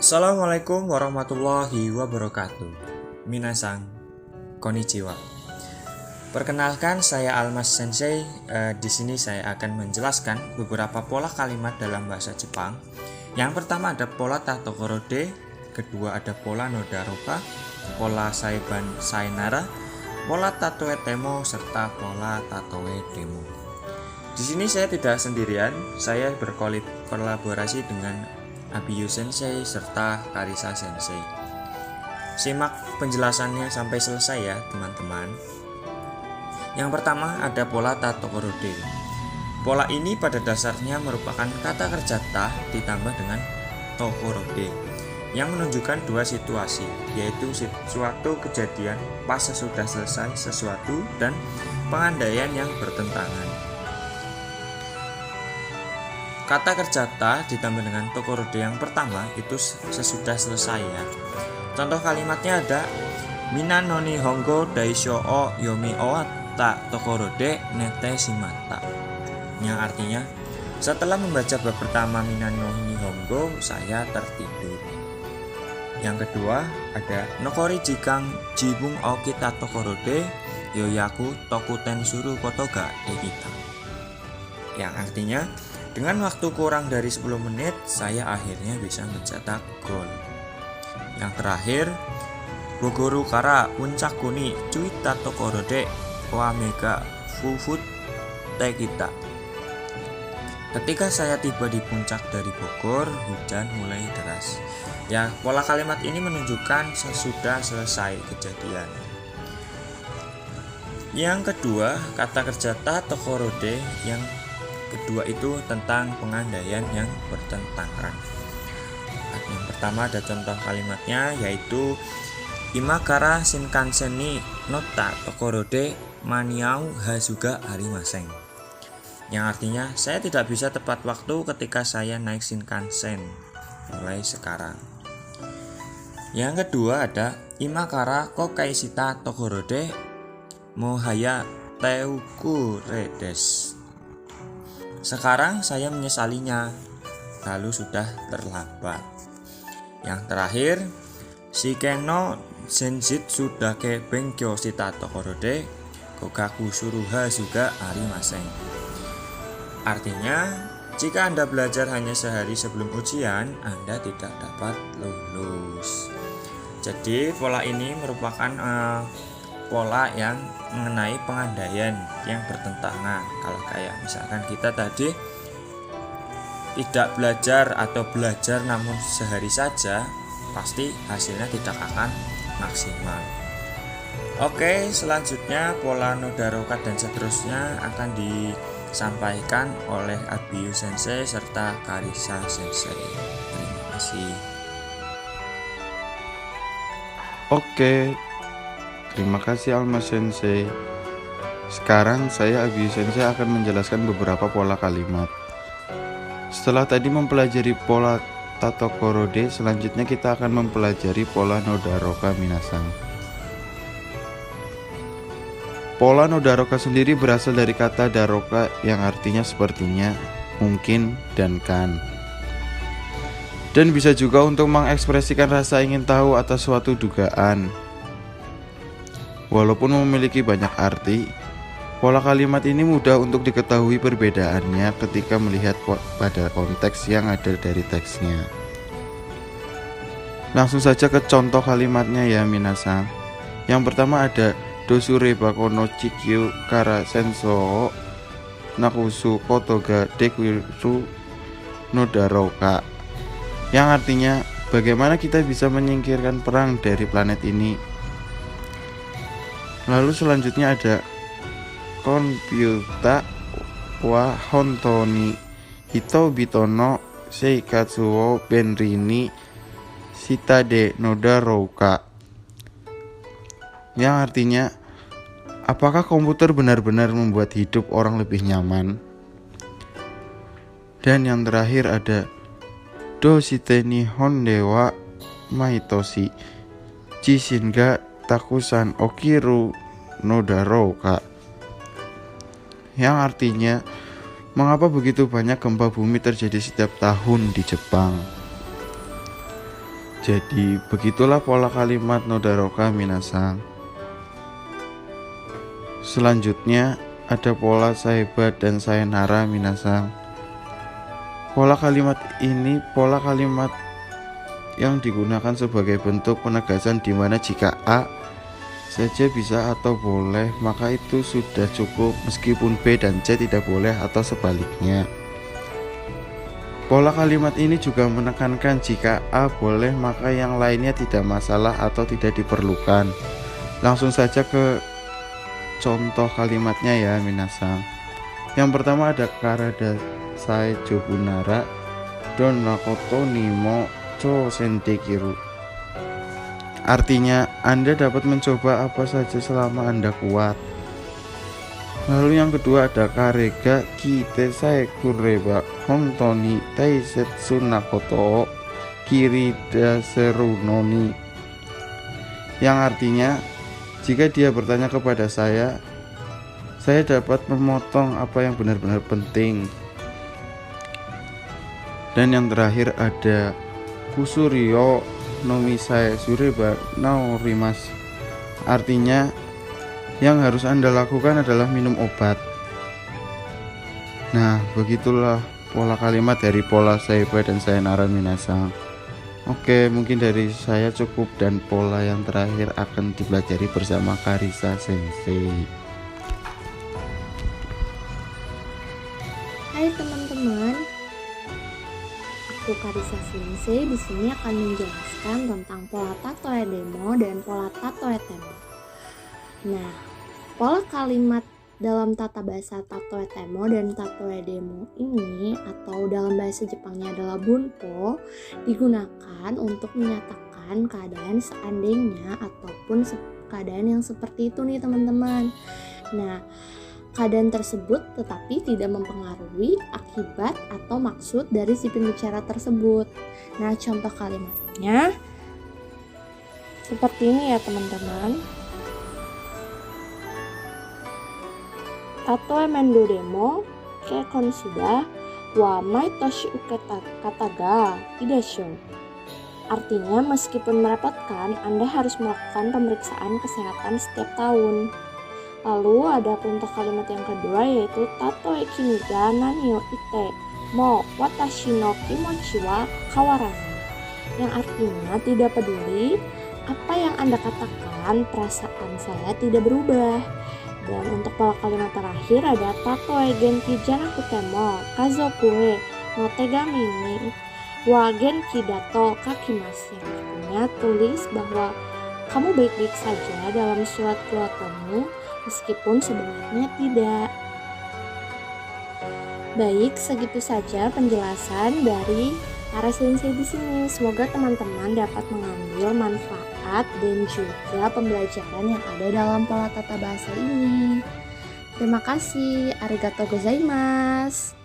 Assalamualaikum warahmatullahi wabarakatuh. Minasang, konnichiwa. Perkenalkan, saya Almas Sensei. Di sini saya akan menjelaskan beberapa pola kalimat dalam bahasa Jepang. Yang pertama ada pola Tato-Koro-de, kedua ada pola Noda-roka, pola Saiban Sainara, pola Tatoe Temo, serta pola Tatoe Demo. Di sini saya tidak sendirian, saya berkolaborasi dengan Abiyu Sensei serta Karisa Sensei. Simak penjelasannya sampai selesai ya teman-teman. Yang pertama ada pola Tato-Koro-de. Pola ini pada dasarnya merupakan kata kerja ta ditambah dengan to-koro-de yang menunjukkan dua situasi, yaitu suatu kejadian pas sesudah selesai sesuatu dan pengandaian yang bertentangan. Kata kerja ta ditambah dengan to-koro-de yang pertama itu sesudah selesai ya. Contoh kalimatnya ada Mina no nihongo daisho o yomi owatta to-koro-de nete shimata. Yang artinya setelah membaca bab pertama Mina no nihongo saya tertidur. Yang kedua ada Nokori jikang jibung o kita to-koro-de yoyaku tokuten suru koto ga dekita. Yang artinya dengan waktu kurang dari 10 menit, saya akhirnya bisa mencetak gol. Yang terakhir, Bogoro kara puncak kuni cuita to-koro-de wa mega fufut tekita. Ketika saya tiba di puncak dari Bogor, hujan mulai deras. Ya, pola kalimat ini menunjukkan sesudah selesai kejadian. Yang kedua, kata kerja ta to-koro-de yang kedua itu tentang pengandaian yang bertentangan. Yang pertama ada contoh kalimatnya yaitu Imakara Shinkansen ni notta to-koro-de maniau hazuga arimaseng. Yang artinya saya tidak bisa tepat waktu ketika saya naik Shinkansen mulai sekarang. Yang kedua ada Imakara kokai shita to-koro-de mohaya teuku redes. Sekarang saya menyesalinya, lalu sudah terlambat. Yang terakhir, Shikeno Senjitsu dake Benkyo shita to-koro-de Gogaku suruha juga arimaseng. Artinya, jika Anda belajar hanya sehari sebelum ujian, Anda tidak dapat lulus. Jadi, pola ini merupakan pola yang mengenai pengandaian yang bertentangan. Kalau kayak misalkan kita tadi tidak belajar atau belajar namun sehari saja, pasti hasilnya tidak akan maksimal. Oke, selanjutnya pola Noda-roka dan seterusnya akan disampaikan oleh Abiyu Sensei serta Karisa Sensei. Terima kasih. Oke, terima kasih Almas Sensei. Sekarang saya Abiyu Sensei akan menjelaskan beberapa pola kalimat. Setelah tadi mempelajari pola Tato-Koro-de, selanjutnya kita akan mempelajari pola Noda-roka minasang. Pola Noda-roka sendiri berasal dari kata daroka yang artinya sepertinya, mungkin, dan kan. Dan bisa juga untuk mengekspresikan rasa ingin tahu atas suatu dugaan. Walaupun memiliki banyak arti, pola kalimat ini mudah untuk diketahui perbedaannya ketika melihat pada konteks yang ada dari teksnya. Langsung saja ke contoh kalimatnya ya minasang. Yang pertama ada Dosure bako no chikyu kara senso nakusu koto ga dekiru Noda-roka. Yang artinya bagaimana kita bisa menyingkirkan perang dari planet ini. Lalu selanjutnya ada Konpyuta wa hontou ni hitobito no seikatsu wo benri ni shita de Noda-roka. Yang artinya apakah komputer benar-benar membuat hidup orang lebih nyaman? Dan yang terakhir ada Doshite nihon de wa maitoshi jishin ga takusan okiru Noda-roka. Yang artinya mengapa begitu banyak gempa bumi terjadi setiap tahun di Jepang. Jadi begitulah pola kalimat Nodaroka minasang. Selanjutnya ada pola Saeba dan Sayonara minasang. Pola kalimat ini pola kalimat yang digunakan sebagai bentuk penegasan di mana jika A saja bisa atau boleh, maka itu sudah cukup meskipun B dan C tidak boleh atau sebaliknya. Pola kalimat ini juga menekankan jika A boleh maka yang lainnya tidak masalah atau tidak diperlukan. Langsung saja ke contoh kalimatnya ya minasang. Yang pertama ada karada sai jobunara don makoto nimo cho sendekiru. Artinya Anda dapat mencoba apa saja selama Anda kuat. Lalu yang kedua ada karega kitesai kureba hontoni taisetsu nakoto kirida serunoni, yang artinya jika dia bertanya kepada saya dapat memotong apa yang benar-benar penting. Dan yang terakhir ada kusurio nomisai sureba naurimas, artinya yang harus Anda lakukan adalah minum obat. Nah, begitulah pola kalimat dari pola Saeba dan Sayonara minasang. Oke, mungkin dari saya cukup dan pola yang terakhir akan dipelajari bersama Karisa Sensei. Hai teman-teman, aku Karisa Sensei di sini akan menjelaskan tentang pola Tatoe Demo dan pola Tatoe Temo. Nah, pola kalimat dalam tata bahasa Tatoe Temo dan Tatoe Demo ini atau dalam bahasa Jepangnya adalah bunpo, digunakan untuk menyatakan keadaan seandainya ataupun keadaan yang seperti itu nih teman-teman. Nah, keadaan tersebut tetapi tidak mempengaruhi akibat atau maksud dari si pembicara tersebut. Nah, contoh kalimatnya seperti ini ya teman-teman. Tatoe mendo demo ke konsuda wa maitoshi uketa kataga idesho. Artinya meskipun merepotkan, Anda harus melakukan pemeriksaan kesehatan setiap tahun. Lalu ada contoh kalimat yang kedua yaitu Tatoe kimi ga nani o ite mo watashi no kimochi wa kawarani, yang artinya tidak peduli apa yang Anda katakan, perasaan saya tidak berubah. Dan untuk pola kalimat terakhir ada Tatoe genki janakute mo kazoku e no tegami ni wa genki dato kakimasu, yang artinya tulis bahwa kamu baik-baik saja dalam surat keluargamu meskipun sebenarnya tidak. Baik, segitu saja penjelasan dari para sensei di sini. Semoga teman-teman dapat mengambil manfaat dan juga pembelajaran yang ada dalam pola tata bahasa ini. Terima kasih. Arigatou gozaimasu.